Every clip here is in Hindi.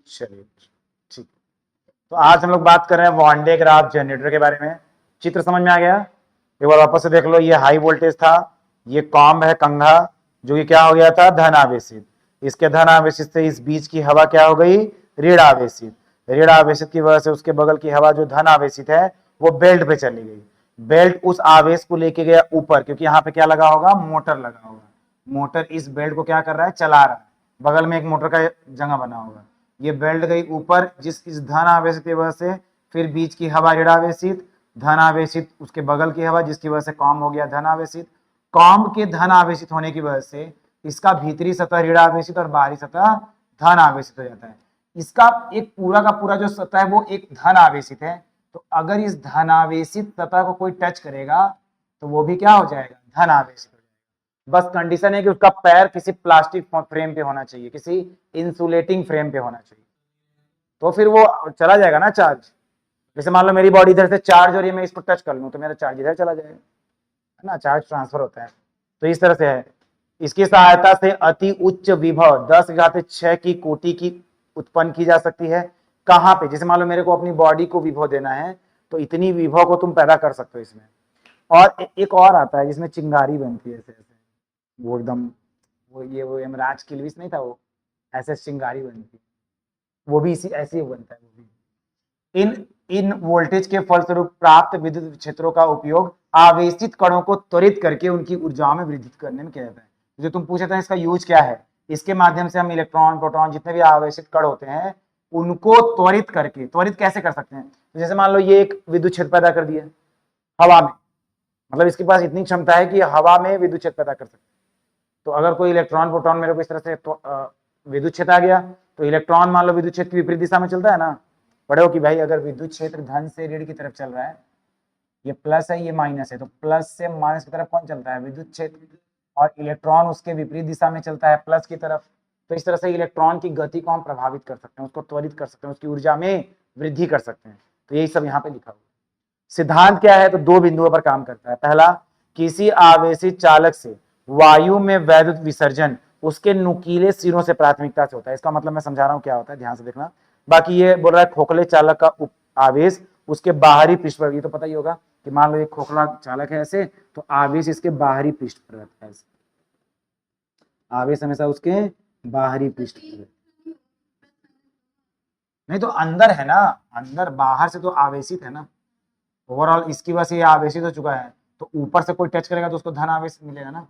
उच्च रेट। ठीक, तो आज हम लोग बात कर रहे हैं वन डे ग्राफ जनरेटर के बारे में। चित्र समझ में आ गया? एक बार वापस से देख लो, ये हाई वोल्टेज था, ये कॉम्ब है कंघा, जो कि क्या हो गया था, धन आवेशित। इसके धन आवेशित से इस बीच की हवा क्या हो गई, ऋण आवेशित। ऋण आवेशित की वजह से उसके बगल की हवा जो धन आवेशित है वो बेल्ट पे चली गई। बेल्ट उस आवेश को लेके गया ऊपर, क्योंकि यहाँ पे क्या लगा होगा, मोटर लगा होगा। मोटर इस बेल्ट को क्या कर रहा है, चला रहा है। बगल में एक मोटर का जगह बना होगा। ये बेल्ट गई ऊपर, जिस इस धन आवेशित की वजह से फिर बीच की हवा ऋण आवेशित, धन आवेशित उसके बगल की हवा, जिसकी वजह से कॉम हो गया धन आवेशित। कॉम के धन आवेशित होने की वजह से इसका भीतरी सतह ऋण आवेशित और बाहरी सतह धन आवेशित हो जाता है। इसका एक पूरा का पूरा जो सतह है वो एक धन आवेशित है। तो अगर इस धन आवेशित सतह को कोई टच करेगा तो वो भी क्या हो जाएगा, धन आवेशित हो जाएगा। बस कंडीशन है कि उसका पैर किसी प्लास्टिक फ्रेम पे होना चाहिए, किसी इंसुलेटिंग फ्रेम पे होना चाहिए, तो फिर वो चला जाएगा ना चार्ज। जैसे मान लो मेरी बॉडी इधर से चार्ज हो रही है, मैं इसको टच कर लूं तो मेरा चार्ज इधर चला जाएगा, है ना, चार्ज ट्रांसफर होता है। तो इस तरह से है। इसकी सहायता से अति उच्च विभव 10⁻6 की कोटि की उत्पन्न की जा सकती है। कहां पे, जैसे मान लो मेरे को अपनी बॉडी को विभव देना है तो इतनी विभव को तुम पैदा कर सकते हो इसमें। और एक और आता है जिसमें चिंगारी बनती है ऐसे ऐसे, वो एकदम वो यमराज किलविस नहीं था, वो ऐसे चिंगारी बनती है, वो भी इसी ऐसे ही बनता है वो भी। इन वोल्टेज के फलस्वरूप प्राप्त विद्युत क्षेत्रों का उपयोग आवेशित कणों को त्वरित करके उनकी ऊर्जाओं में वृद्धि करने में किया जाता है। जो तुम पूछे थे इसका यूज क्या है, इसके माध्यम से हम इलेक्ट्रॉन प्रोटॉन जितने भी आवेशित कण होते हैं उनको त्वरित करके, त्वरित कैसे कर सकते हैं, तो जैसे मान लो ये एक विद्युत क्षेत्र पैदा कर दिया हवा में, मतलब इसके पास इतनी क्षमता है कि हवा में विद्युत क्षेत्र पैदा कर सकते हैं। तो अगर कोई इलेक्ट्रॉन प्रोटॉन मेरे को इस तरह से विद्युत क्षेत्र आ गया, तो इलेक्ट्रॉन मान लो विद्युत क्षेत्र की विपरीत दिशा में चलता है ना, पढ़े हो कि भाई अगर विद्युत क्षेत्र धन से ऋण की तरफ चल रहा है, ये प्लस है ये माइनस है, तो प्लस से माइनस की तरफ कौन चलता है, विद्युत क्षेत्र, और इलेक्ट्रॉन उसके विपरीत दिशा में चलता है प्लस की तरफ। तो इस तरह से इलेक्ट्रॉन की गति को हम प्रभावित कर सकते हैं, उसको त्वरित कर सकते हैं, उसकी ऊर्जा में वृद्धि कर सकते हैं। तो यही सब यहाँ पे लिखा हुआ है। सिद्धांत क्या है, तो दो बिंदुओं पर काम करता है। पहला, किसी आवेशित चालक से वायु में वैद्युत विसर्जन उसके नुकीले सिरों से प्राथमिकता से होता है। इसका मतलब मैं समझा रहा हूं क्या होता है, ध्यान से देखना। बाकी ये बोल रहा है खोखले चालक का आवेश उसके बाहरी पृष्ठ पर, ये तो पता ही होगा कि मान लो एक खोखला चालक है ऐसे, तो आवेश इसके बाहरी पृष्ठ पर रहता है। आवेश हमेशा उसके बाहरी पृष्ठ पर, नहीं तो अंदर है ना, अंदर, बाहर से तो आवेशित है ना। ओवरऑल इसकी वजह से ये आवेशित हो चुका है, तो ऊपर से कोई टच करेगा तो उसको धन आवेश मिलेगा ना।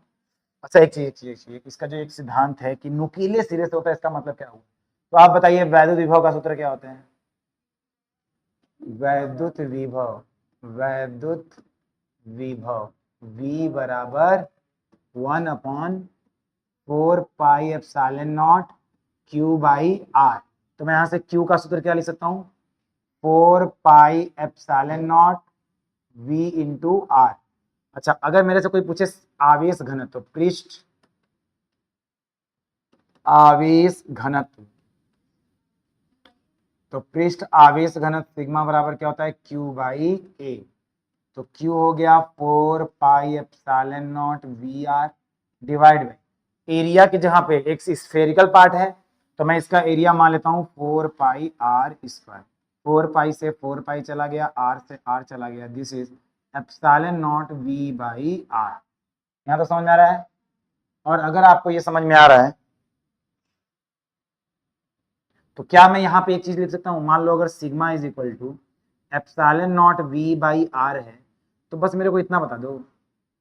अच्छा एक चीज इसका जो एक सिद्धांत है कि नुकीले सिरे से होता है, इसका मतलब क्या हुआ, तो आप बताइए वैद्युत विभव का सूत्र क्या होता है। वैद्युत विभव, वैद्युत विभव V बराबर 1/4πε0 Q/R। तो मैं यहां से Q का सूत्र क्या लिख सकता हूं, 4πε0 V इंटू R। अच्छा अगर मेरे से कोई पूछे आवेश घनत्व, पृष्ठ आवेश घनत्व, तो पृष्ठ आवेश घनत्व सिग्मा बराबर क्या होता है, Q/A। तो Q हो गया 4πε0 VR डिवाइड बाई एरिया की जहां पे एक स्फेरिकल पार्ट है, तो मैं इसका एरिया मान लेता हूं 4πr²। 4π से 4π चला गया, r से r चला गया, दिस इज ε0 V/R। यहां तो समझ में आ रहा है। और अगर आपको ये समझ में आ रहा है तो क्या मैं यहाँ पे एक चीज लिख सकता हूं, मान लो अगर sigma is equal to ε0 V/R है, तो बस मेरे को इतना बता दो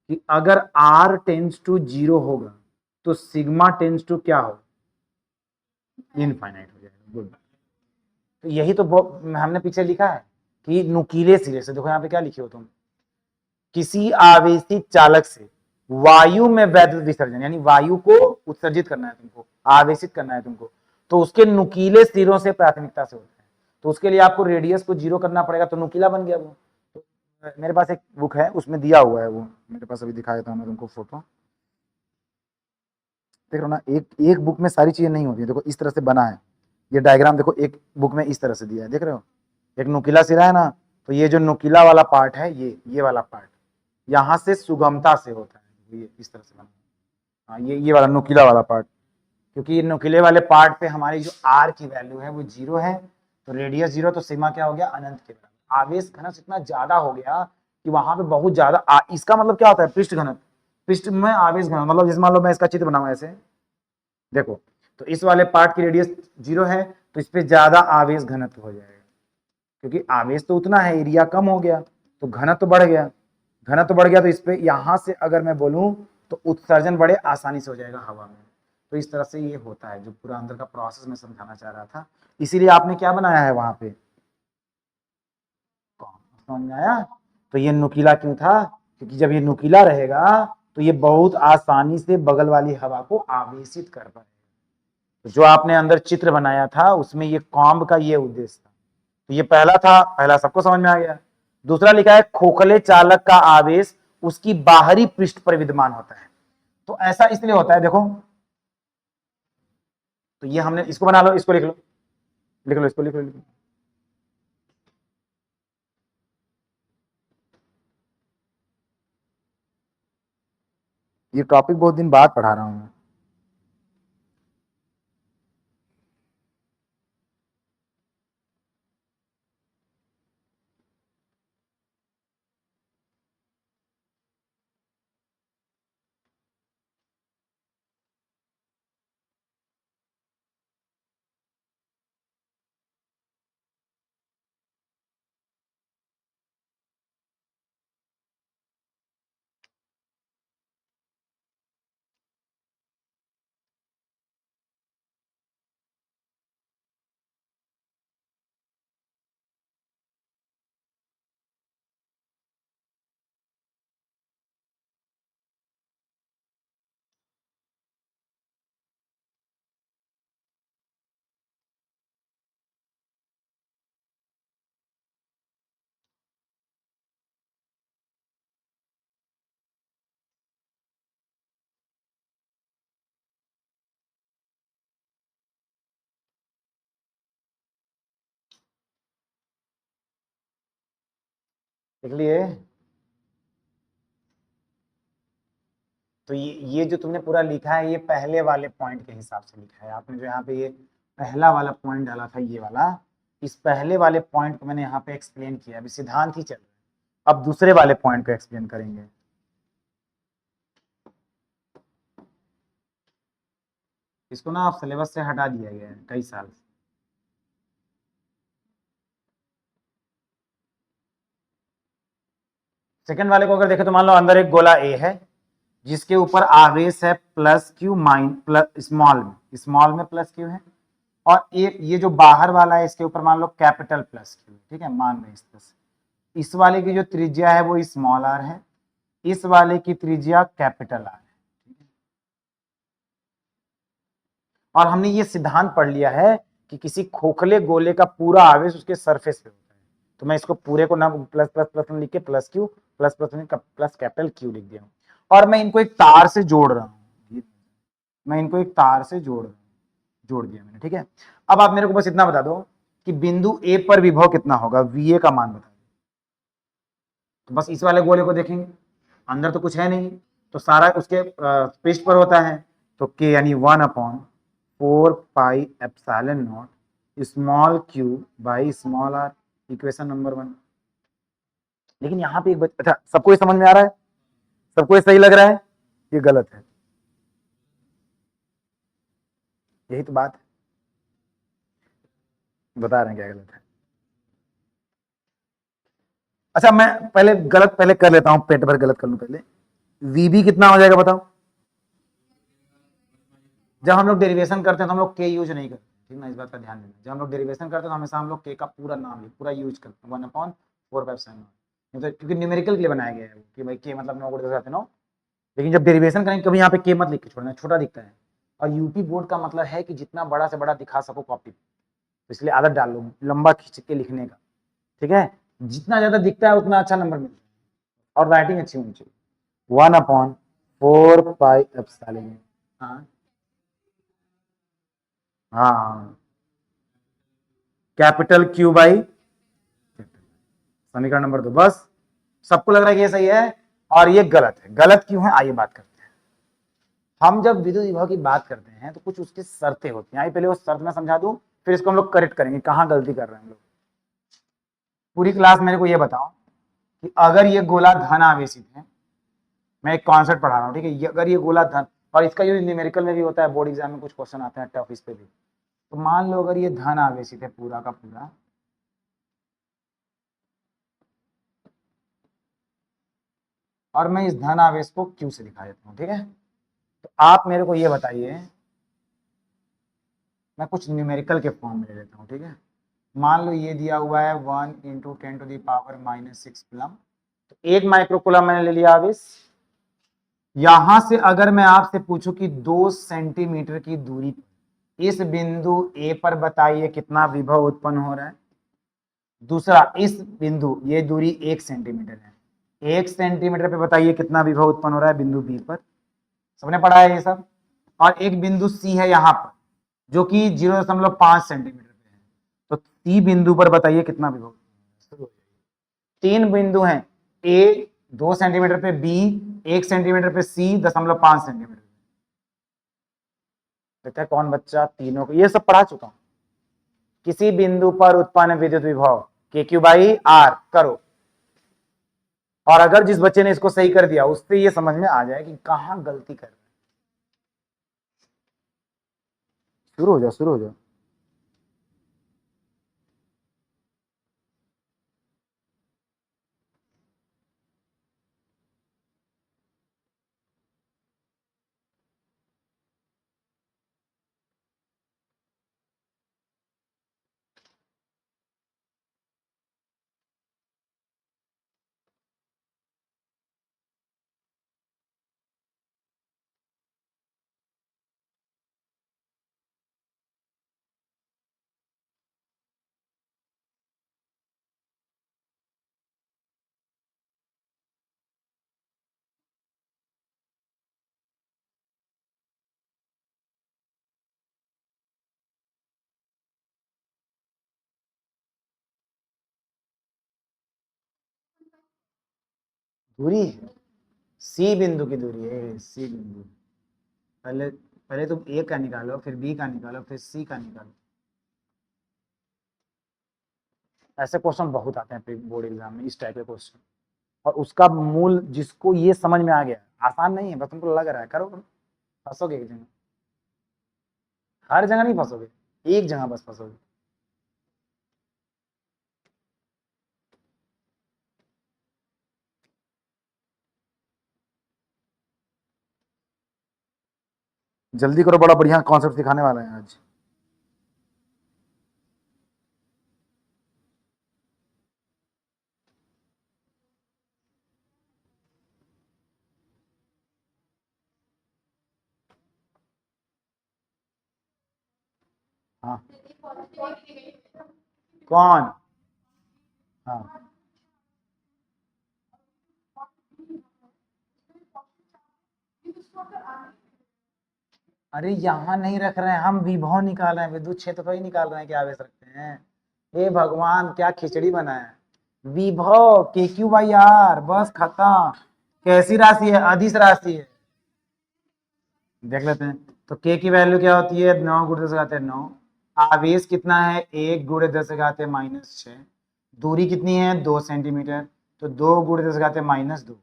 कि अगर r टेंस टू 0 होगा तो सिग्मा टेंस टू क्या हो, इनफाइनाइट हो जाएगा। गुड। तो यही तो हमने पीछे लिखा है कि नुकीले सिरे से, देखो यहाँ पे क्या लिखे हो तुम, किसी आवेशित चालक से वायु में वैद्युत विसर्जन, यानी वायु को उत्सर्जित करना है तुमको, आवेशित करना है तुमको, तो उसके नुकीले सिरों से प्राथमिकता से होता है। तो उसके लिए आपको रेडियस को 0 करना पड़ेगा, तो नुकीला बन गया वो। तो मेरे पास एक बुक है उसमें दिया हुआ है, वो मेरे पास अभी दिखाया था मैं तुमको फोटो, देख रहे हो ना, एक बुक में सारी चीजें नहीं होती है। देखो इस तरह से बना है ये डायग्राम, देखो एक बुक में इस तरह से दिया है, देख रहे हो, एक नुकीला सिरा है ना, तो ये जो नुकीला वाला पार्ट है, ये वाला पार्ट यहाँ से सुगमता से होता है, ये इस तरह से बना, हाँ ये वाला नुकीला वाला पार्ट, क्योंकि नुकीले वाले पार्ट पे हमारी जो आर की वैल्यू है वो 0 है, तो रेडियस 0, तो सिग्मा क्या हो गया, अनंत के बराबर। आवेश घनत्व इतना ज्यादा हो गया कि वहां पे बहुत ज्यादा, इसका मतलब क्या होता है, पृष्ठ घनत्व, पृष्ठ में आवेश घनत्व, मतलब जैसे मान लो मैं इसका चित्र बनाऊं ऐसे, देखो, तो इस वाले पार्ट की रेडियस 0 है, तो इस पे ज्यादा आवेश घनत्व हो जाएगा, क्योंकि आवेश तो उतना है, एरिया कम हो गया, तो घनत्व तो बढ़ गया, घनत्व तो बढ़ गया, तो इस पे यहां से अगर मैं बोलूं तो उत्सर्जन बड़े आसानी से हो जाएगा हवा में। तो इस तरह से ये होता है, जो पूरा अंदर का प्रोसेस मैं समझाना चाह रहा था, इसीलिए आपने क्या बनाया है वहां पे, समझ में आया। तो ये नुकीला क्यों था, क्योंकि जब ये नुकीला रहेगा तो ये बहुत आसानी से बगल वाली हवा को आवेशित कर पाएगा। तो जो आपने अंदर चित्र बनाया था उसमें ये कॉम्ब का ये उद्देश्य था। तो ये पहला था, पहला सबको समझ में आ गया। दूसरा लिखा है खोखले चालक का आवेश उसकी बाहरी पृष्ठ पर विद्यमान होता है। तो ऐसा इसलिए होता है, देखो, तो ये हमने इसको बना लो, इसको लिख लो, लिख लो, इसको लिख लो, लिख लो। ये टॉपिक बहुत दिन बाद पढ़ा रहा हूं मैं। लिख लिए। तो ये जो तुमने पूरा लिखा है, ये पहले वाले पॉइंट के हिसाब से लिखा है आपने, जो यहाँ पे ये पहला वाला पॉइंट डाला था, ये वाला, इस पहले वाले पॉइंट को मैंने यहाँ पे एक्सप्लेन किया, अभी सिद्धांत ही चल रहा है, अब दूसरे वाले पॉइंट को एक्सप्लेन करेंगे। इसको ना आप सिलेबस से हटा दिया गया है कई साल से। सेकंड वाले को अगर देखें तो मान लो अंदर एक गोला ए है जिसके ऊपर आवेश है plus Q mine plus small में प्लस क्यू है, और एक ये जो बाहर वाला है इसके ऊपर मान लो कैपिटल प्लस क्यू, ठीक है, मान रहे इस तरह से। इस वाले की जो त्रिज्या है वो स्मॉल आर है, इस वाले की त्रिज्या कैपिटल आर है। और हमने ये सिद्धांत पढ़ लिया है कि किसी खोखले गोले का पूरा आवेश उसके सरफेस पे होता है। तो मैं इसको पूरे को ना प्लस प्लस प्लस लिख के plus Q plus plus plus capital Q लिख दिया हूं, और मैं इनको एक तार से जोड़ रहा हूं, मैं इनको एक तार से जोड़ दिया मैंने, ठीक है। अब आप मेरे को बस इतना बता दो कि बिंदु ए पर विभव कितना होगा, वी ए का मान बता दो। तो बस इस वाले गोले को देखेंगे, अंदर तो कुछ है नहीं, तो सारा उसके पृष्ठ पर होता है, तो के यानी 1/4 pi epsilon not small q by small r, equation number 1। लेकिन यहाँ पे एक अच्छा, सबको ये समझ में आ रहा है, सबको ये सही लग रहा है, ये गलत है, यही तो बात है, बता रहे हैं क्या गलत है। अच्छा, मैं पहले गलत पहले कर लेता हूं, पेट भर गलत कर लूं पहले। वीबी कितना हो जाएगा बताओ। जब हम लोग डेरिवेशन करते हैं तो हम लोग के यूज नहीं करते, ठीक ना, इस बात का ध्यान देना। जब हम लोग डेरिवेशन करते हैं तो हमेशा हम लोग के का पूरा नाम पूरा यूज करते हैं, 1/4 तो क्योंकि न्यूमेरिकल के लिए बनाया गया है कि भाई के मतलब 9 गुणे 10 9। लेकिन जब डेरिवेशन करेंगे कभी यहाँ पे के मत लिख के छोड़ना, छोटा दिखता है, और यूपी बोर्ड का मतलब है कि जितना बड़ा से बड़ा दिखा सको कॉपी, तो इसलिए आदत डाल लो लंबा खींच के लिखने का, ठीक है, जितना ज्यादा दिखता है उतना अच्छा नंबर मिलता है, और राइटिंग अच्छी होनी चाहिए। 1/4 पाई एप्सिलॉन। हाँ हाँ, कैपिटल क्यू बाई, समीकरण नंबर 2। बस सबको लग रहा है कि ये सही है और ये गलत है, गलत क्यों है आइए बात करते हैं। हम जब विद्युत विभव की बात करते हैं तो कुछ उसकी शर्तें होती हैं, पहले वो शर्त मैं समझा दूं, फिर इसको हम लोग करेक्ट करेंगे कहाँ गलती कर रहे हैं हम लोग। पूरी क्लास मेरे को ये बताओ कि अगर ये गोला धन आवेशित है, मैं एक कॉन्सेप्ट पढ़ा रहा हूँ, ठीक है, अगर ये गोला धन, और इसका जो न्यूमेरिकल में भी होता है, बोर्ड एग्जाम में कुछ क्वेश्चन आते हैं टफ इस पे भी, तो मान लो अगर ये धन आवेशित है पूरा का पूरा, और मैं इस धन आवेश को क्यू से दिखा देता हूँ, ठीक है, तो आप मेरे को ये बताइए, मैं कुछ न्यूमेरिकल के फॉर्म में ले लेता हूँ, ठीक है। मान लो ये दिया हुआ है 1 × 10⁻⁻6 कूलम, तो 1 माइक्रोकूलम मैंने ले लिया आवेश। यहां से अगर मैं आपसे पूछूं कि 2 सेंटीमीटर की दूरी पर इस बिंदु ए पर बताइए कितना विभव उत्पन्न हो रहा है। दूसरा, इस बिंदु, ये दूरी 1 सेंटीमीटर है, 1 सेंटीमीटर पे बताइए कितना विभव उत्पन्न हो रहा है बिंदु बी पर। सबने पढ़ा है ये सब। और एक बिंदु सी है यहाँ पर जो कि 0.5 सेंटीमीटर पे है, तो सी बिंदु पर बताइए कितना विभव। तीन बिंदु हैं, ए 2 सेंटीमीटर पे, बी 1 सेंटीमीटर पे, सी 0.5 सेंटीमीटर। देखते हैं कौन बच्चा तीनों को, ये सब पढ़ा चुका हूं। किसी बिंदु पर उत्पन्न विद्युत विभव के क्यू बाई आर करो, और अगर जिस बच्चे ने इसको सही कर दिया उससे ये समझ में आ जाए कि कहां गलती कर रहे हैं। शुरू हो जाओ, शुरू हो जाओ। दूरी है, सी बिंदु की दूरी है, सी बिंदु। पहले पहले तुम ए का निकालो, फिर बी का निकालो, फिर सी का निकालो। ऐसे क्वेश्चन बहुत आते हैं बोर्ड एग्जाम में, इस टाइप के क्वेश्चन। और उसका मूल जिसको ये समझ में आ गया, आसान नहीं है, बस तुमको लग रहा है करो, फंसोगे एक जगह। हर जगह नहीं फंसोगे, एक जगह बस फंसोगे। जल्दी करो, बड़ा बढ़िया कॉन्सेप्ट सिखाने वाला है आज। हाँ, कौन? हाँ, अरे यहाँ नहीं रख रहे हैं हम, विभव निकाल रहे हैं, विद्युत क्षेत्र ही निकाल रहे हैं, क्या आवेश रखते हैं। हे भगवान, क्या खिचड़ी बना है। विभव के क्यू बाई आर, बस खत्म। कैसी राशि है? अदिश राशि है। देख लेते हैं, तो के की वैल्यू क्या होती है? 9 गुणे 10⁻9। आवेश कितना है? 1 गुणे 10⁻⁻6। दूरी कितनी है? 2 सेंटीमीटर, तो 2 गुणे 10⁻−2।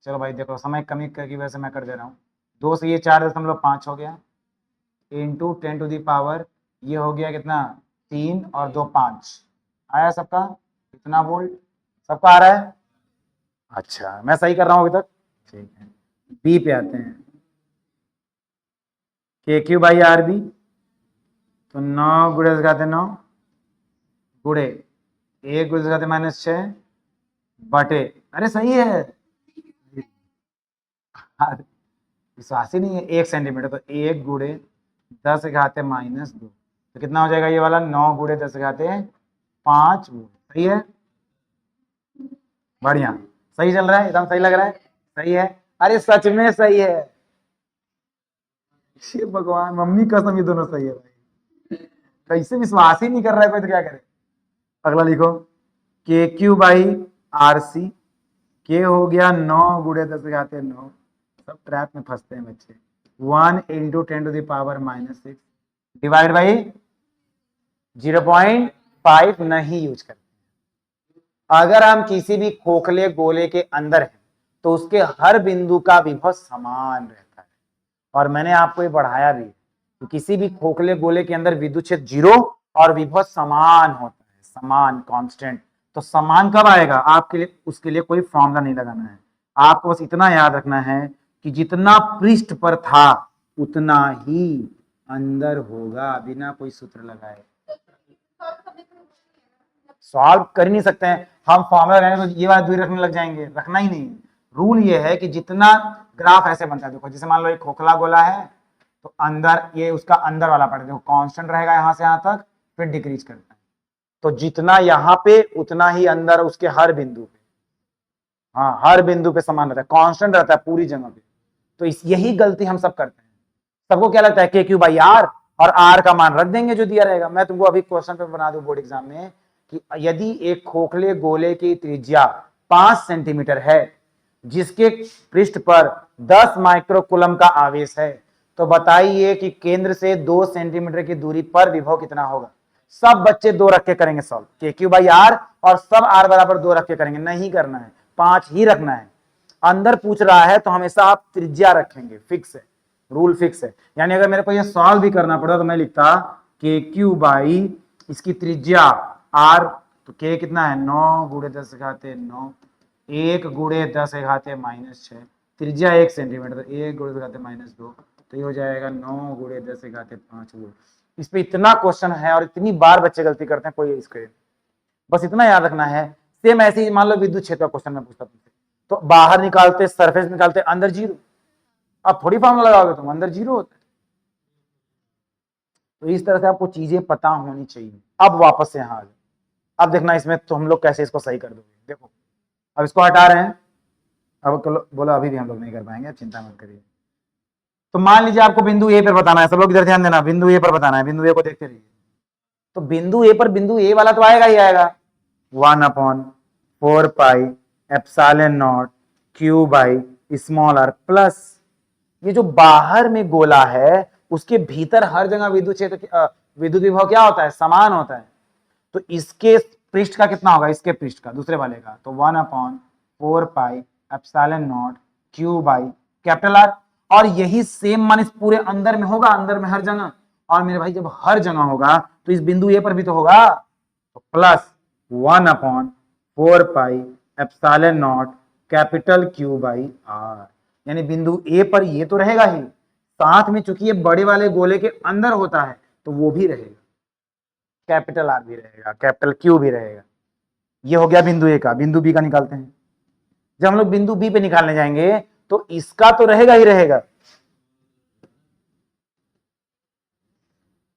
चलो भाई देखो, समय कमी की वजह से मैं कर दे रहा हूँ। 2 से ये 4.5 हो गया, इंटू 10⁻, ये हो गया कितना? 3 और 2 5। आया सबका? कितना वोल्ट? सबका आ रहा है? अच्छा, मैं सही कर रहा हूँ अभी तक? ठीक है, बी पे आते हैं। के क्यू बाई आर बी, तो 9 गुणे 10⁻9 गुणे 1 गुणे 10⁻6 बटे, अरे सही है। हाँ, विश्वास ही नहीं है। 1 सेंटीमीटर, तो 1 गुणे 10⁻−2, तो कितना हो जाएगा ये वाला? 9 गुणे 10⁻5 वोल्ट। सही है, बढ़िया, सही चल रहा है, एकदम सही लग रहा है। सही है, अरे सच में सही है। ये भगवान, मम्मी कसम, ये दोनों सही है भाई। कैसे विश्वास ही नहीं कर रहा है कोई, तो क्या करे। अगला लिखो, के क्यू बाई आर सी। के हो गया 9 गुणे 10⁻9। सब ट्रैप में फंसते हैं बच्चे। 1 इंटू 10⁻⁻6 डिवाइड बाई 0.5 नहीं यूज करते। अगर हम किसी भी खोखले गोले के अंदर हैं तो उसके हर बिंदु का विभव समान रहता है। और मैंने आपको ये पढ़ाया भी कि किसी भी खोखले गोले के अंदर विद्युत क्षेत्र 0 और विभव समान होता है, समान कांस्टेंट। तो समान कब आएगा आपके लिए, उसके लिए कोई फॉर्मूला नहीं लगाना है। आपको बस इतना याद रखना है कि जितना पृष्ठ पर था उतना ही अंदर होगा, बिना कोई सूत्र लगाए। सॉल्व कर ही नहीं सकते हैं हम, फॉर्मूला लगाएंगे तो ये वाला दूरी रखने लग जाएंगे, रखना ही नहीं। रूल ये है कि जितना ग्राफ ऐसे बनता है, देखो जैसे मान लो एक खोखला गोला है तो अंदर ये उसका अंदर वाला पार्ट देखो कांस्टेंट रहेगा यहां से यहां तक, फिर डिक्रीज करता है। तो जितना यहाँ पे उतना ही अंदर उसके हर बिंदु पे, हाँ हर बिंदु पे समान रहता है, कांस्टेंट रहता है पूरी जगह पे। तो यही गलती हम सब करते हैं। सबको क्या लगता है के क्यू बाई आर, और आर का मान रख देंगे जो दिया रहेगा। मैं तुमको अभी क्वेश्चन पेपर बना दूं बोर्ड एग्जाम में कि यदि एक खोखले गोले की त्रिज्या 5 सेंटीमीटर है जिसके पृष्ठ पर 10 माइक्रोकूलम का आवेश है, तो बताइए कि केंद्र से 2 सेंटीमीटर की दूरी पर विभव कितना होगा। सब बच्चे 2 रख के करेंगे सॉल्व, के क्यू बाई आर, और सब आर बराबर 2 रख के करेंगे। नहीं करना है, 5 ही रखना है। अंदर पूछ रहा है तो हमेशा आप त्रिज्या रखेंगे, फिक्स है, रूल फिक्स है। यानी अगर मेरे को ये सॉल्व भी करना पड़ा तो मैं लिखता के क्यू बाई इसकी त्रिज्या आर, तो के कितना है 9 गुणे 10 घाते 9, 1 गुणे 10 घाते -6, त्रिज्या 1 सेंटीमीटर, तो 1 गुणे 10 घाते -2, तो ये हो जाएगा 9 गुणे 10 घाते 5 गुणे। इस पे इतना क्वेश्चन है और इतनी बार बच्चे गलती करते हैं, कोई इसके बस इतना याद रखना है। सेम ऐसे ही मान लो विद्युत क्षेत्र का क्वेश्चन में पूछता तुमसे, तो बाहर निकालते सरफेस निकालते अंदर 0, अब थोड़ी फॉर्मूला लगाओगे तुम, अंदर 0 होता है। तो इस तरह से आपको चीजें पता होनी चाहिए। अब वापस से यहां आ जाओ, अब देखना इसमें तो हम लोग कैसे इसको सही कर दोगे। देखो अब इसको हटा रहे हैं, अब बोलो अभी भी हम लोग नहीं कर पाएंगे, चिंता मत करिए। तो मान लीजिए आपको बिंदु ए पर बताना है, सब लोग इधर ध्यान देना, बिंदु ए पर बताना है, बिंदु ए को देखते रहिए। तो बिंदु ए पर बिंदु ए वाला तो आएगा ही आएगा, 1/4 pi epsilon not q by small r plus, ये जो बाहर में गोला है उसके भीतर हर जगह विद्युत क्षेत्र विद्युत विभव क्या होता है, समान होता है। तो इसके पृष्ठ का कितना होगा, इसके पृष्ठ का दूसरे वाले का, तो 1/4 pi epsilon not q by capital R. और यही सेम मान इस पूरे अंदर में होगा, अंदर में हर जगह। और मेरे भाई जब हर जगह होगा तो इस बिंदु ए पर भी तो होगा, तो plus 1/4 pi epsilon not capital q by r. यानी बिंदु ए पर ये तो रहेगा ही, साथ में चूंकि ये बड़े वाले गोले के अंदर होता है तो वो भी रहेगा, कैपिटल आर भी रहेगा, कैपिटल क्यू भी रहेगा। ये हो गया बिंदु ए का। बिंदु बी का निकालते हैं। जब हम लोग बिंदु बी पे निकालने जाएंगे तो इसका तो रहेगा ही रहेगा,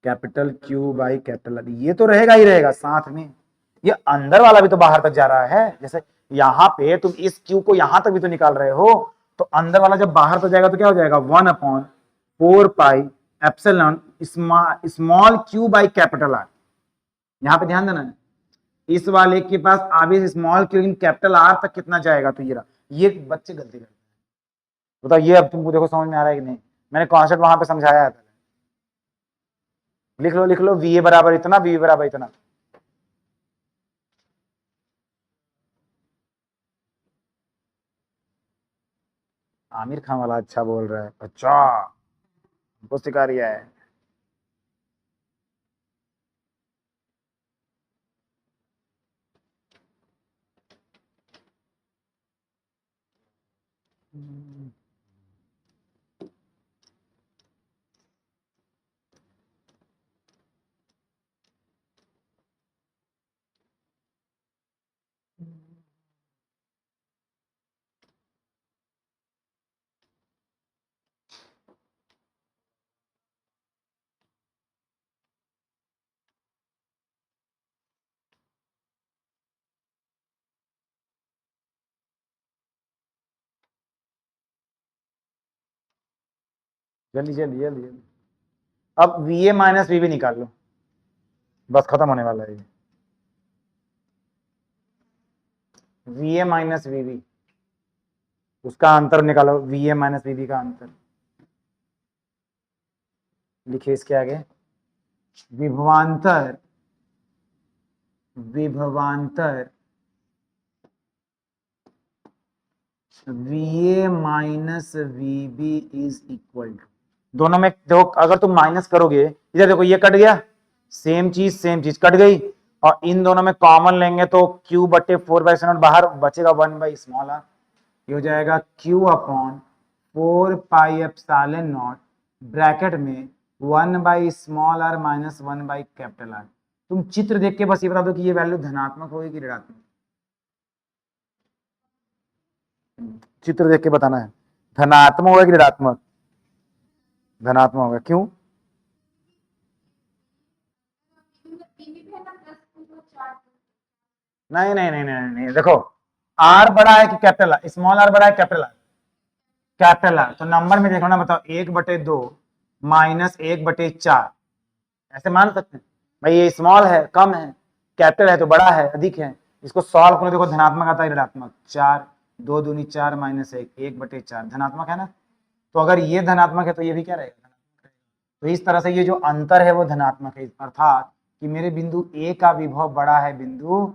capital q by capital R, ये तो रहेगा ही रहेगा साथ में। ये अंदर वाला भी तो बाहर तक जा रहा है, जैसे यहां पे तुम इस क्यू को यहां तक भी तो निकाल रहे हो, तो अंदर वाला जब बाहर तक जाएगा तो क्या हो जाएगा, 1/4 pi epsilon small q by capital R. यहां पे ध्यान देना है, इस वाले के पास आगे स्मॉल क्यू लेकिन कैपिटल आर तक कितना जाएगा, तो ये बच्चे गलती करते हैं। बताओ ये अब तुमको देखो समझ में आ रहा है कि नहीं, मैंने कॉन्सेप्ट वहां पे समझाया है। लिख लो लिख लो, वी ए बराबर इतना, वी बराबर इतना। आमिर खान वाला अच्छा बोल रहा है, अच्छा हमको सिखा रिया है। जल्दी जल्दी जल्दी जल्दी। अब V A minus V B निकाल लो, बस खत्म होने वाला है ये। V A minus V B, उसका अंतर निकालो, V A minus V B का अंतर। लिखिए इसके आगे, विभवांतर विभवांतर VA minus VB is equal to, दोनों में देखो अगर तुम माइनस करोगे, इधर देखो ये कट गया, सेम चीज कट गई, और इन दोनों में कॉमन लेंगे तो Q बटे 4/7 बाहर बचेगा 1/r, ये हो जाएगा Q अपॉन 4πε0 ब्रैकेट में 1/r माइनस 1/R। तुम चित्र देख के बस ये बता दो कि ये वैल्यू धनात्मक होगी कि ऋणात्मक, चित्र देख के बताना है, धनात्मक होगा कि ऋणात्मक, धनात्मक होगा, क्यों? नहीं नहीं नहीं नहीं नहीं, देखो आर बड़ा है कि कैपिटल आर, स्मॉल आर बड़ा है कैपिटल आर, कैपिटल आर, तो नंबर में देखो ना, बताओ 1/2 माइनस 1/4, ऐसे मान सकते हैं भाई ये स्मॉल है कम है, कैपिटल है तो बड़ा है अधिक है, इसको सॉल्व करो, देखो धनात्मक आता है ऋणात्मक, 4 2 दूनी 4 माइनस 1 1/4 धनात्मक है ना, तो अगर ये धनात्मक है तो ये भी क्या रहेगा, धनात्मक रहेगा। तो इस तरह से ये जो अंतर है वो धनात्मक है, अर्थात कि मेरे बिंदु ए का विभव बड़ा है बिंदु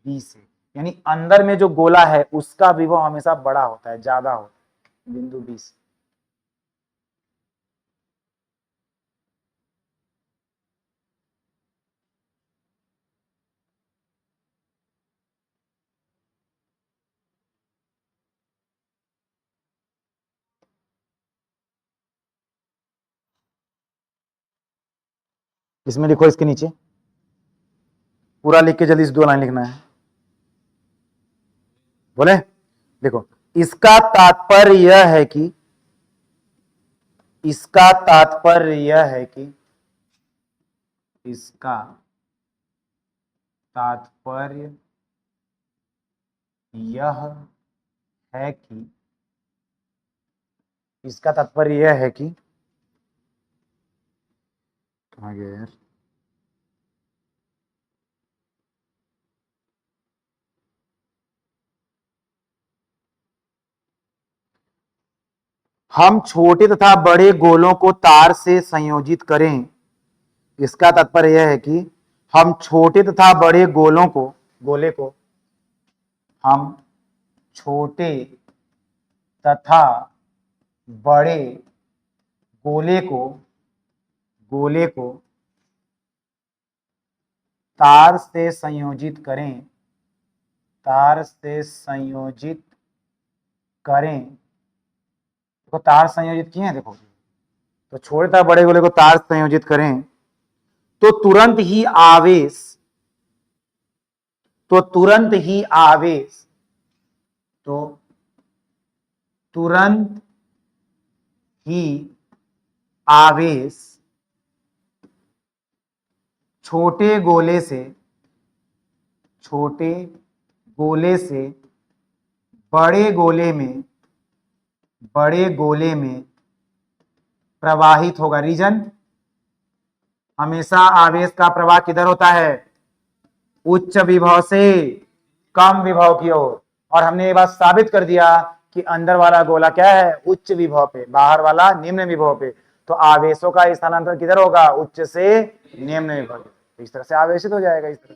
बी से, यानी अंदर में जो गोला है उसका विभव हमेशा बड़ा होता है, ज्यादा होता है बिंदु बी से। इसमें लिखो, इसके नीचे पूरा लिख के जल्दी से 2 लाइन लिखना है, बोले देखो, इसका तात्पर्य यह है कि, इसका तात्पर्य यह है कि, इसका तात्पर्य यह है कि, इसका तात्पर्य यह है कि, कहाँ गया यार, हम छोटे तथा बड़े गोलों को तार से संयोजित करें, इसका तात्पर्य यह है कि हम छोटे तथा बड़े गोले को हम छोटे तथा बड़े गोले को तार से संयोजित करें, तार से संयोजित करें, तो तार संयोजित किए हैं देखो, तो छोटे तथा बड़े गोले को तार से संयोजित करें तो तुरंत ही आवेश, तो तुरंत ही आवेश, तो तुरंत ही आवेश छोटे गोले से बड़े गोले में प्रवाहित होगा। रीजन, हमेशा आवेश का प्रवाह किधर होता है, उच्च विभव से कम विभव की ओर, और हमने ये बात साबित कर दिया कि अंदर वाला गोला क्या है, उच्च विभव पे, बाहर वाला निम्न विभव पे, तो आवेशों का स्थानांतरण किधर होगा, उच्च से निम्न विभव, तो इस तरह से आवेशित हो जाएगा। इस तरह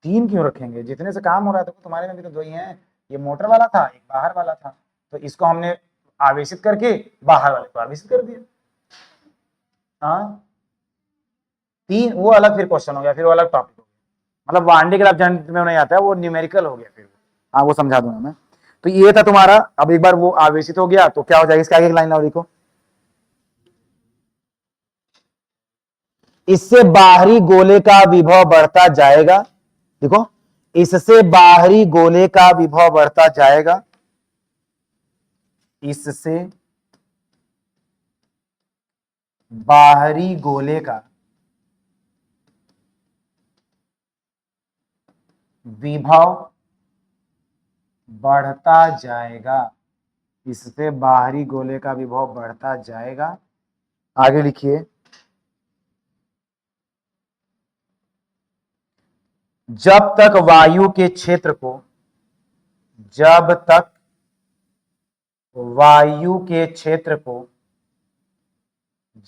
3 क्यों रखेंगे, जितने से काम हो रहा है, तो तुम्हारे में भी तो 2 ही हैं, ये मोटर वाला था एक बाहर वाला था, तो इसको हमने आवेशित करके बाहर वाले को आवेशित कर दिया। हाँ 3 वो अलग फिर क्वेश्चन हो गया, फिर वो अलग टॉपिक हो गया, मतलब वांडे ग्राफ जनरेटर में नहीं आता है, वो न्यूमेरिकल हो गया फिर। हाँ वो समझा दूंगा मैं। तो ये था तुम्हारा, अब एक बार वो आवेशित हो गया तो क्या हो जाएगा, इसके आगे एक लाइन लाओ, देखो इससे बाहरी गोले का विभव बढ़ता जाएगा, देखो इससे बाहरी गोले का विभव बढ़ता जाएगा, इससे बाहरी गोले का विभव बढ़ता जाएगा, इससे बाहरी गोले का विभव बढ़ता जाएगा। आगे लिखिए, जब तक वायु के क्षेत्र को, जब तक वायु के क्षेत्र को,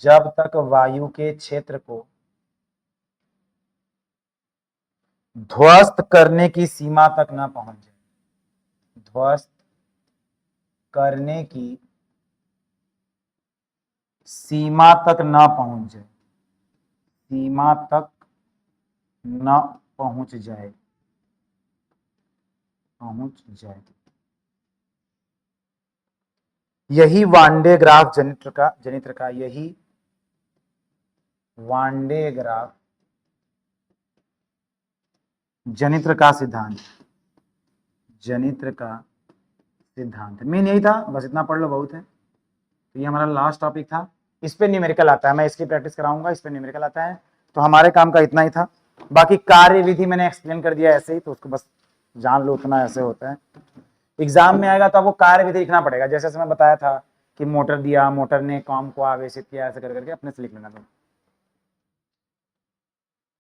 जब तक वायु के क्षेत्र को ध्वस्त करने की सीमा तक ना पहुंच जाए, ध्वस्त करने की सीमा तक ना पहुंच जाए, सीमा तक न पहुंच जाए, पहुंच जाए, यही वांडे ग्राफ जनित्र का यही वांडे ग्राफ जनित्र का सिद्धांत, जनित्र का सिद्धांत मेन यही था। बस इतना पढ़ लो, बहुत है। तो ये हमारा लास्ट टॉपिक था। इस पे न्यूमेरिकल आता है, मैं इसकी प्रैक्टिस कराऊंगा, इस पे न्यूमेरिकल आता है। तो हमारे काम का इतना ही था। बाकी कार्य विधि मैंने एक्सप्लेन कर दिया ऐसे ही, तो उसको बस जान लो, उतना ऐसे होता है। एग्जाम में आएगा तो आपको कार्य विधि लिखना पड़ेगा, जैसे मैं बताया था कि मोटर दिया, मोटर ने काम को आवेशित किया, ऐसे कर करके अपने से लिख लेना।